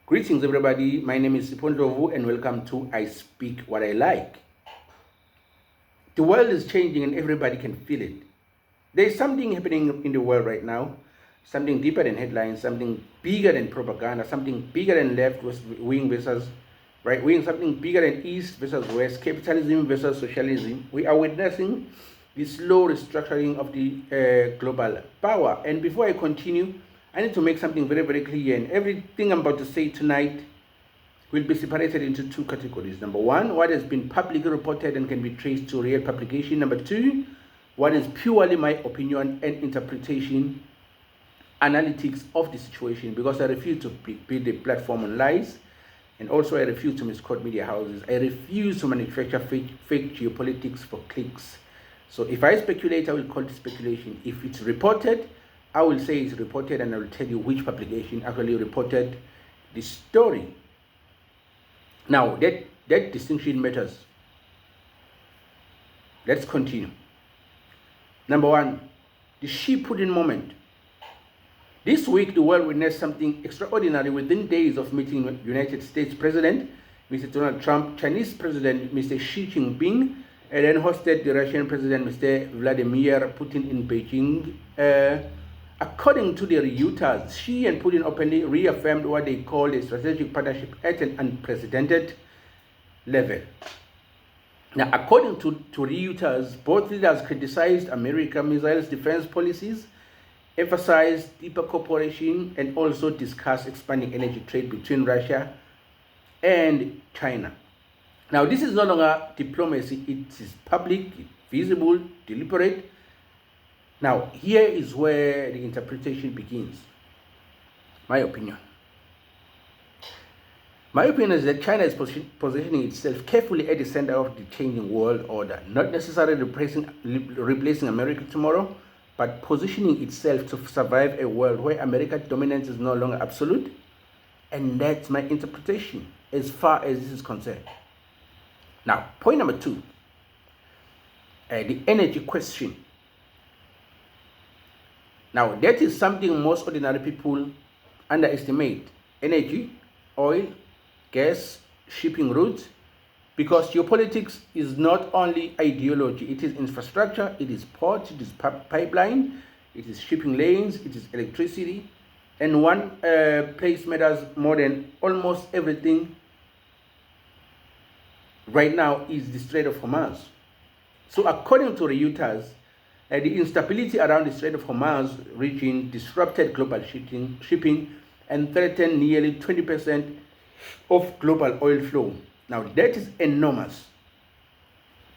Greetings, everybody. My name is Sipho Ndlovu, and welcome to I Speak What I Like. The world is changing, and everybody can feel it. There is something happening in the world right now, something deeper than headlines, something bigger than propaganda, something bigger than left wing versus right wing, something bigger than east versus west, capitalism versus socialism. We are witnessing the slow restructuring of the global power. And before I continue, I need to make something very, very clear. And everything I'm about to say tonight will be separated into two categories. Number one, what has been publicly reported and can be traced to real publication. Number two, what is purely my opinion and interpretation, analytics of the situation, because I refuse to build a platform on lies, and also I refuse to misquote media houses. I refuse to manufacture fake geopolitics for clicks. So if I speculate, I will call it speculation. If it's reported, I will say it's reported, and I will tell you which publication actually reported the story. Now, that distinction matters. Let's continue. Number one, the Xi-Putin moment. This week, the world witnessed something extraordinary within days of meeting United States President Mr. Donald Trump, Chinese President Mr. Xi Jinping, and then hosted the Russian President Mr. Vladimir Putin in Beijing. According to the Reuters, Xi and Putin openly reaffirmed what they called a strategic partnership at an unprecedented level. Now, according to Reuters, both leaders criticized American missiles defense policies, emphasized deeper cooperation, and also discussed expanding energy trade between Russia and China. Now, this is no longer diplomacy, it is public, visible, deliberate. Now, here is where the interpretation begins. My opinion. My opinion is that China is positioning itself carefully at the center of the changing world order, not necessarily replacing America tomorrow, but positioning itself to survive a world where America's dominance is no longer absolute. And that's my interpretation as far as this is concerned. Now, point number two, the energy question. Now, that is something most ordinary people underestimate. Energy, oil, gas, shipping routes, because geopolitics is not only ideology, it is infrastructure, it is port, it is pipeline, it is shipping lanes, it is electricity, and one place matters more than almost everything right now is the Strait of Hormuz. So according to Reuters, the instability around the Strait of Hormuz region disrupted global shipping and threatened nearly 20% of global oil flow. Now that is enormous.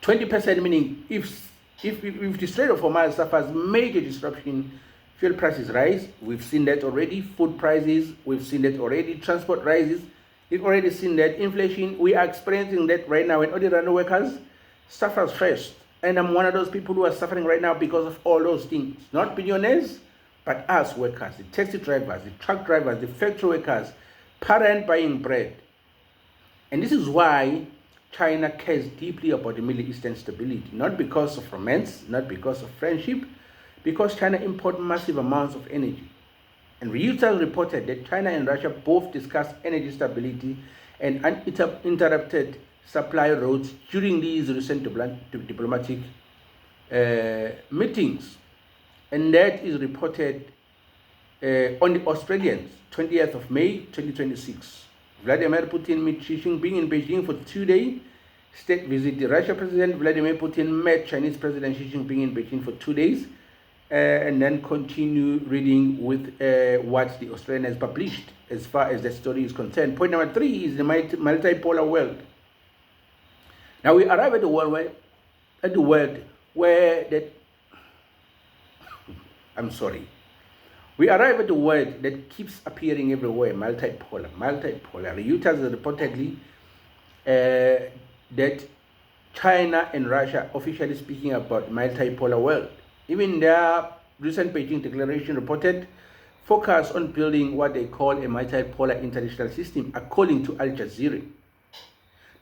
20% meaning if the Strait of Hormuz suffers major disruption, fuel prices rise. We've seen that already. Food prices, we've seen that already. Transport rises. We've already seen that. Inflation, we are experiencing that right now, and ordinary workers suffer first. And I'm one of those people who are suffering right now because of all those things. Not billionaires, but us workers, the taxi drivers, the truck drivers, the factory workers, parent buying bread. And this is why China cares deeply about the Middle Eastern stability, not because of romance, not because of friendship, because China imports massive amounts of energy. And Reuters reported that China and Russia both discussed energy stability and uninterrupted supply routes during these recent diplomatic meetings. And that is reported on the Australians, 20th of May, 2026. Vladimir Putin met Xi Jinping in Beijing for 2-day state visit. The Russian President Vladimir Putin met Chinese President Xi Jinping in Beijing for 2 days, and then continue reading with what the Australian has published as far as the story is concerned. Point number three is the multipolar world. Now we arrive at the world where that I'm sorry. We arrive at the word that keeps appearing everywhere, multipolar. Reuters reportedly that China and Russia officially speaking about multipolar world. Even their recent Beijing declaration reported focus on building what they call a multipolar international system, according to Al Jazeera.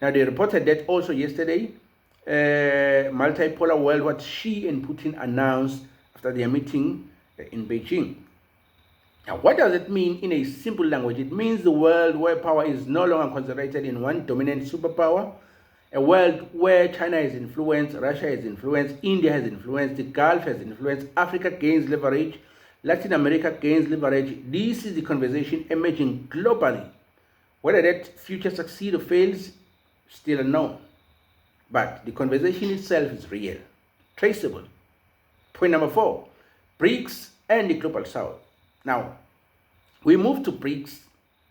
Now, they reported that also yesterday, multipolar world, what Xi and Putin announced after their meeting in Beijing. Now, what does it mean in a simple language? It means the world where power is no longer concentrated in one dominant superpower, a world where China has influence, Russia has influence, India has influence, the Gulf has influence, Africa gains leverage, Latin America gains leverage. This is the conversation emerging globally. Whether that future succeeds or fails, still unknown. But the conversation itself is real, traceable. Point number 4, BRICS and the Global South. Now, we move to BRICS.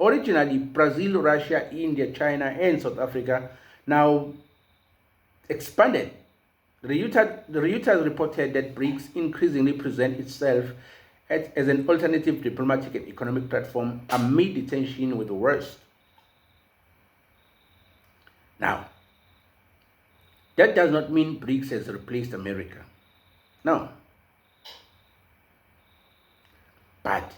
Originally, Brazil, Russia, India, China, and South Africa now expanded. Reuters reported that BRICS increasingly present itself as an alternative diplomatic and economic platform amid the tension with the West. Now, that does not mean BRICS has replaced America. No. But,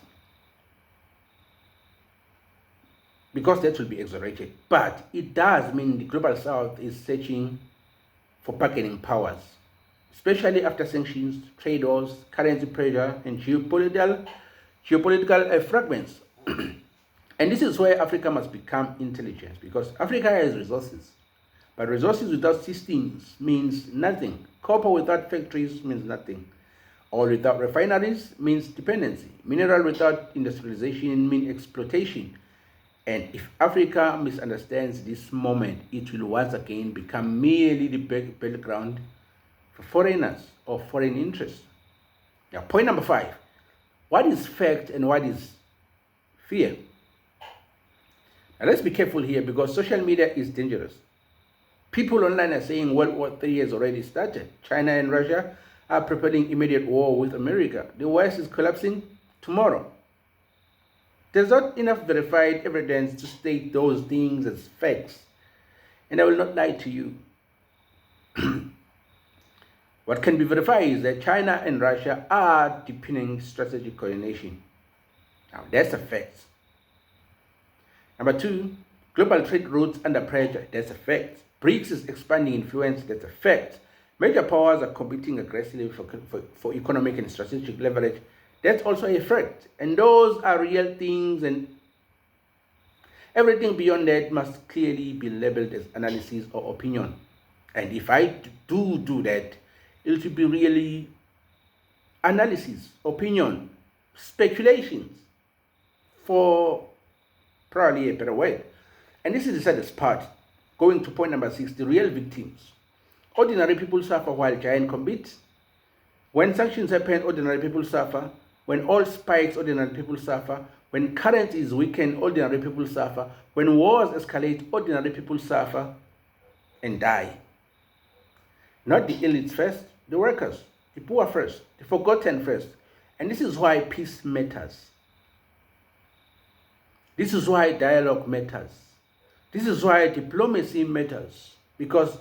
because that will be exaggerated, but it does mean the Global South is searching for bargaining powers, especially after sanctions, trade wars, currency pressure, and geopolitical fragments. And this is where Africa must become intelligent, because Africa has resources. But resources without systems means nothing. Copper without factories means nothing. Oil without refineries means dependency. Mineral without industrialization means exploitation. And if Africa misunderstands this moment, it will once again become merely the battleground for foreigners or foreign interests. Now, point number 5. What is fact and what is fear? Now, let's be careful here, because social media is dangerous. People online are saying World War III has already started. China and Russia are preparing immediate war with America. The West is collapsing tomorrow. There's not enough verified evidence to state those things as facts. And I will not lie to you. What can be verified is that China and Russia are deepening strategic coordination. Now, that's a fact. Number 2, global trade routes under pressure. That's a fact. BRICS is expanding influence. That's a fact. Major powers are competing aggressively for economic and strategic leverage. That's also a fact. And those are real things, and everything beyond that must clearly be labeled as analysis or opinion. And if I do that, it will be really analysis, opinion, speculations, for probably a better word. And this is the saddest part. Going to point number 6, the real victims. Ordinary people suffer while giants compete. When sanctions happen, ordinary people suffer. When oil spikes, ordinary people suffer. When currency is weakened, ordinary people suffer. When wars escalate, ordinary people suffer and die. Not the elites first, the workers, the poor first, the forgotten first. And this is why peace matters. This is why dialogue matters. This is why diplomacy matters. Because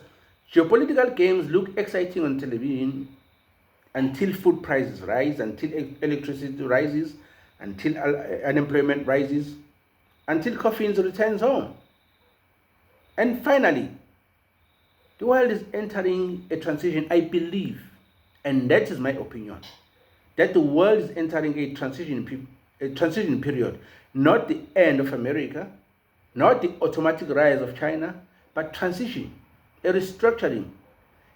geopolitical games look exciting on television until food prices rise, until electricity rises, until unemployment rises, until coffins returns home. And finally, the world is entering a transition, I believe, and that is my opinion, that the world is entering a transition period, not the end of America, not the automatic rise of China, but transition, a restructuring,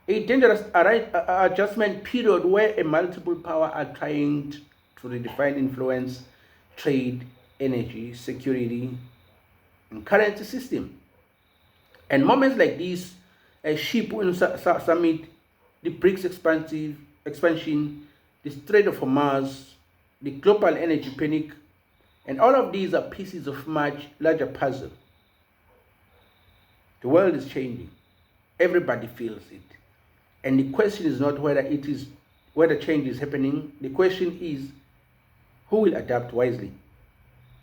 a dangerous adjustment period where a multiple power are trying to redefine influence, trade, energy, security, and currency system. And moments like these, a Shipun summit, the BRICS expansion, the Strait of Hormuz, the global energy panic, and all of these are pieces of much larger puzzle. The world is changing. Everybody feels it. And the question is not whether change is happening. The question is, who will adapt wisely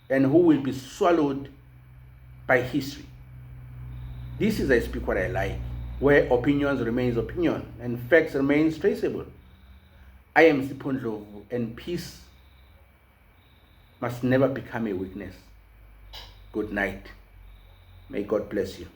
and who will be swallowed by history. This is I Speak What I Like, where opinions remains opinion and facts remains traceable. I am Sipho Ndlovu, and peace must never become a weakness. Good night. May God bless you.